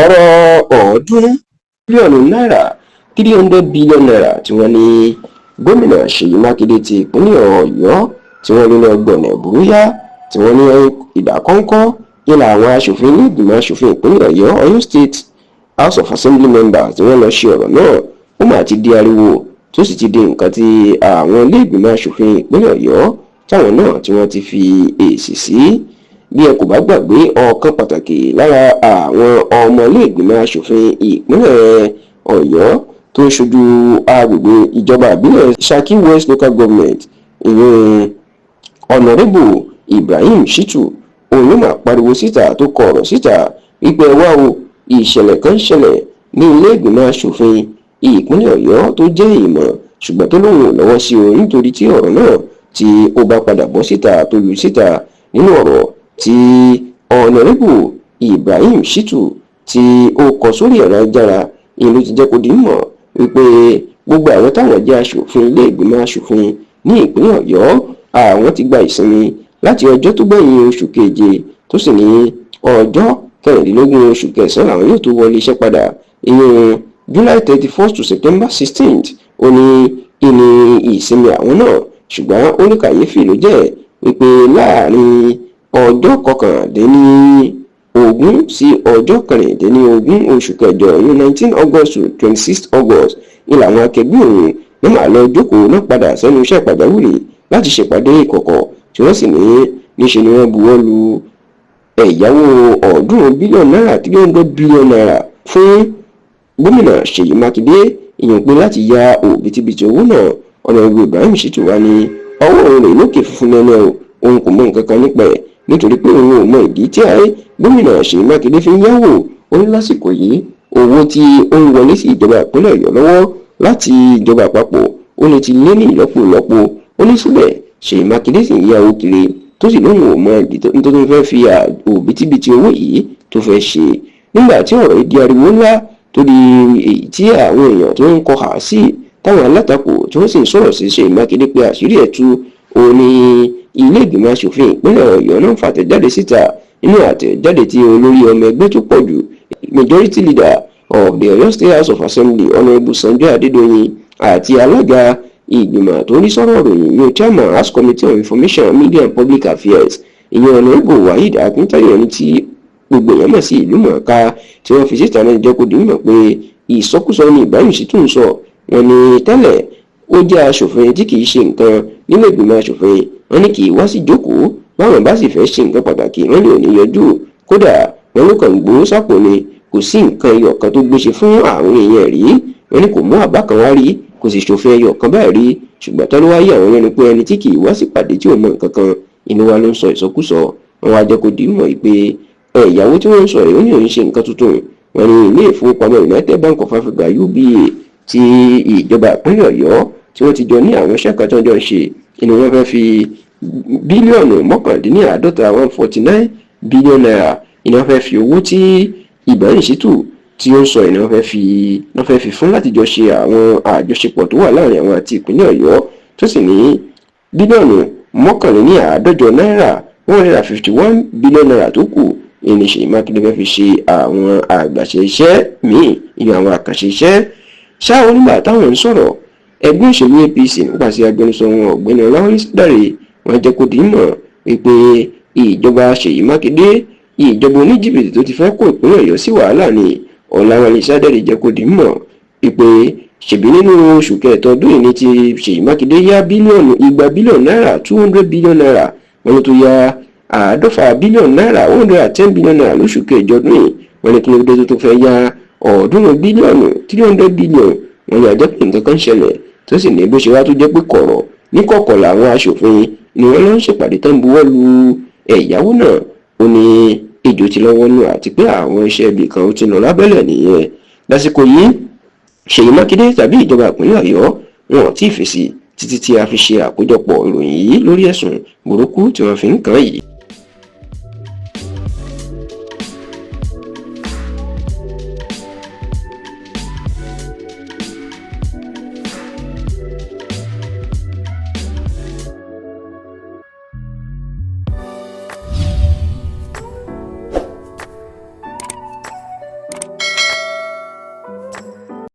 ọ̀rọ̀ ọ̀ọ́dúnrún bílíọ̀nù náírà 300 billion naira tí wọ́n ní gómìnà Ṣèyí Mákindé ti ìpínlẹ̀ Ọ̀yọ́ tí wọ́n ní lọ gbọ̀nà ìbúrúyá tí wọ́n ní ìdákọ́ńkọ́ nílà àwọn aṣòfin ní ìgbìmọ̀ aṣòfin ìpínlẹ̀ Ọ̀yọ́ State House of Assembly members tí wọ́n lọ ṣe ọ̀rọ̀ náà ó mà ti di ariwo tó sì ti di nǹkan tí àwọn ilé ìgbìmọ̀ aṣòfin ìpínlẹ̀ Ọ̀yọ́ táwọn náà tí wọ́n ti fi èsì sí. Bí ẹ kò bá gbàgbé, ọ̀kan pàtàkì lára àwọn ọmọ ilé ìgbìmọ̀ aṣòfin ìpínlẹ̀ Ọ̀yọ́ tó ń ṣojú agbègbè ìjọba ìbílẹ̀ Ṣakí West Local Government ìyẹn Honorable Ibrahim Shittu òun ló máa pariwo síta tó kọ ọ̀rọ̀ síta wípé wá o ìṣẹ̀lẹ̀ kan ṣẹlẹ̀ ní ilé ìgbìmọ̀ aṣòfin ìpínlẹ̀ Ọ̀yọ́ tó jẹ́ ìmọ̀ ṣùgbọ́n tó lóun ò lọ́wọ́ sí o nítorí tí ọ̀rọ̀ náà tí ó bá padà bọ́ síta tó lu síta nínú ọ̀rọ̀ tí Honorable Ibrahim Shittu tí ó kọ sórí ẹ̀rọ ayélujára ìlú ti jẹ́ kó di mọ̀ wípé gbogbo àwọn táwọn jẹ́ aṣòfin ilé ìgbìmọ̀ aṣòfin ní ìpínlẹ̀ Ọ̀yọ́ àwọn ti gba ìsinmi láti ọjọ́ tó gbẹ̀yìn oṣù keje tó sì ní ọjọ́ 14 oṣù kẹsàn-án làwọn yóò tó wọlé iṣẹ́ padà ìyẹn July 31st to September 16th ó ní ìní ìsinmi àwọn náà ṣùgbọ́n ó ní kàyéfì ló jẹ́ wípé láàrin ọjọ́ 19 sí ọjọ́ 20 oṣù kẹjọ ìyẹn 19 August to 26 August ìlànà akẹgbẹ́ òun ní màá lọ jókòó náà padà sẹ́nu iṣẹ́ pàjáwìrì láti ṣèpàdé ìkọ̀kọ̀ tí wọ́n sì ní níṣe ni wọ́n buwọ́ lu ẹ̀yáwó ọ̀ọ́dúnrún bílíọ̀nù náírà 300 billion naira fún gómìnà Ṣèyí Mákindé ìyẹn pé láti ya òbítíbitì owó náà. Honorable Ibrahim Shittu wá ní ọwọ́ òun rẹ̀ lókè funfun nẹ́nẹ́ òun kò mọ nǹkan kan nípa ẹ̀ nítorí pé òun ò mọ ìdí tí gómìnà Ṣèyí Mákindé fi ń yáwó ó ní lásìkò yìí owó tí ó ń wọlé sí ìjọba ìpínlẹ̀ Ọ̀yọ́ lọ́wọ́ láti ìjọba àpapọ̀ ó lè ti lé ní ìlọ́po ó ní síbẹ̀ Ṣèyí Mákindé sì ń yá owó kiri tó sì lóun ò mọ ìdí tó fẹ́ fi òbítíbitì owó yìí tó fẹ́ ṣe. Nígbà tí ọ̀rọ̀ yìí di ariwo ńlá tó di èyí tí àwọn èèyàn tó ń kọ hà sí táwọn alátakò tí wọ́n sì ń sọ̀rọ̀ sí Ṣèyí Mákindé pé àṣírí ẹ̀ tú òun ní ilé ìgbìmọ̀ aṣòfin ìpínlẹ̀ Ọ̀yọ́ náà fàtẹ̀jáde síta nínú àtẹ̀jáde tí olórí ọmọ ẹgbẹ́ tó pọ̀ jù majority leader of the Ọ̀yọ́ State House of Assembly Honourable Sunday Adédoyin àti alága ìgbìmọ̀ tó rí sọ̀rọ̀ ìròyìn yóò chairman House Committee on Information Media and Public Affairs ìyẹn Honourable Waheed Akintayo ní tí gbogbo èèyàn mọ̀ sí ìlú mọ̀ọ́ká tí wọ́n fi síta náà jẹ́ kó di mọ̀ pé ìsọkúsọ ni Ibrahim Shittu ń sọ. Wọ́n ní tẹ́lẹ̀ ó jẹ́ aṣòfin tí kì í ṣe nǹkan nílé ìgbìmọ̀ aṣòfin wọ́n ní kì í wá sí ìjókòó báwọn bá sì fẹ́ ṣe nǹkan pàtàkì wọ́n ní ò ní yọjú kódà wọ́n ló kàn gbowó sápò ni kò sí nǹkan ẹyọ kan tó gbéṣe fún àwọn èèyàn rí wọ́n ní kò mú àbá kan wá rí kò sì ṣòfin ẹyọ kan báyìí rí ṣùgbọ́n tó ló wáyé àwọn lẹ́nu pé ẹni tí kì í wá sí pàdé tí ò mọ nǹkan kan inú wa ló ń sọ ìsọkúsọ. Wọ́n wá jẹ́ kó dì í mọ̀ pé ẹ̀yàwó tí wọ́n ń sọ rẹ̀ ó ní òun ṣe nǹkan tuntun. Wọ́n ní ilé ìfowópamọ́ United Bank of Africa UBA ti ìjọba ìpínlẹ̀ Ọ̀yọ́ tí wọ́n ti jọ ní àwọn iṣẹ́ kan tó ń jọ ṣe inú wọn fẹ́ fi bílíọ̀nù 49 149 billion naira iná fẹ́ fi owó tí Ibrahim Shittu tí ó ń sọ iná fẹ́ fi fún láti jọ ṣe àwọn àjọṣepọ̀ tó wà láàrin àwọn àti ìpínlẹ̀ Ọ̀yọ́ tó sì ní bílíọ̀nù 51 náírà 151 billion naira tó kù ìní Ṣèyí Mákindé fẹ́ fi ṣe àwọn àgbàṣe iṣẹ́ míì ìyẹn àwọn àkànṣe iṣẹ́. Ṣáà onígbà táwọn ń sọ̀rọ̀ ẹgbẹ́ òṣèlú APC nípasẹ̀ agbẹnusọ wọn ọ̀gbẹ́ni Ọláwálé Dáre wọ́n jẹ́ kó di mọ̀ wípé ìjọba Ṣèyí Mákindé ìjọba oníjìbìtì tó ti fẹ́ kó ìpínlẹ̀ Ọ̀yọ́ sí wàhálà ni. Ọláwálé Dáre jẹ́ kó di mọ̀ wípé ṣèbí nínú oṣù kẹta ọdún yìí ní ti Ṣèyí Mákindé yá bílíọ̀nù 200 billion naira 200 billion naira wọ́n ló tó yá 150 billion naira 110 billion naira lóṣù kẹjọ ọdún yìí wọ́n ní kí ló dé tó fẹ́ yá 300 bílíọ̀nù 300 billion wọ́n ní àjẹpọ̀ nǹkan kan ṣẹlẹ̀ tó sì ní bó ṣe wá tó jẹ́ pé kọ̀rọ̀ ní kọ̀kọ̀ làwọn aṣòfin ni wọ́n lọ ń ṣèpàdé tó ń buwọ́ lu ẹ̀yáwó náà. Ó ní ejò ti lọ́wọ́ nù àti pé àwọn iṣẹ́ ibì kan ó ti lọ lábẹ́lẹ̀ nìyẹn. Lásìkò yìí Ṣèyí Mákindé tàbí ìjọba ìpínlẹ̀ Ọ̀yọ́ wọn ò tí ì fèsì títí tí a fi ṣe àkójọpọ̀ ìròyìn yìí lórí ẹ̀sùn burúkú tí wọ́n fi ń kàn yìí.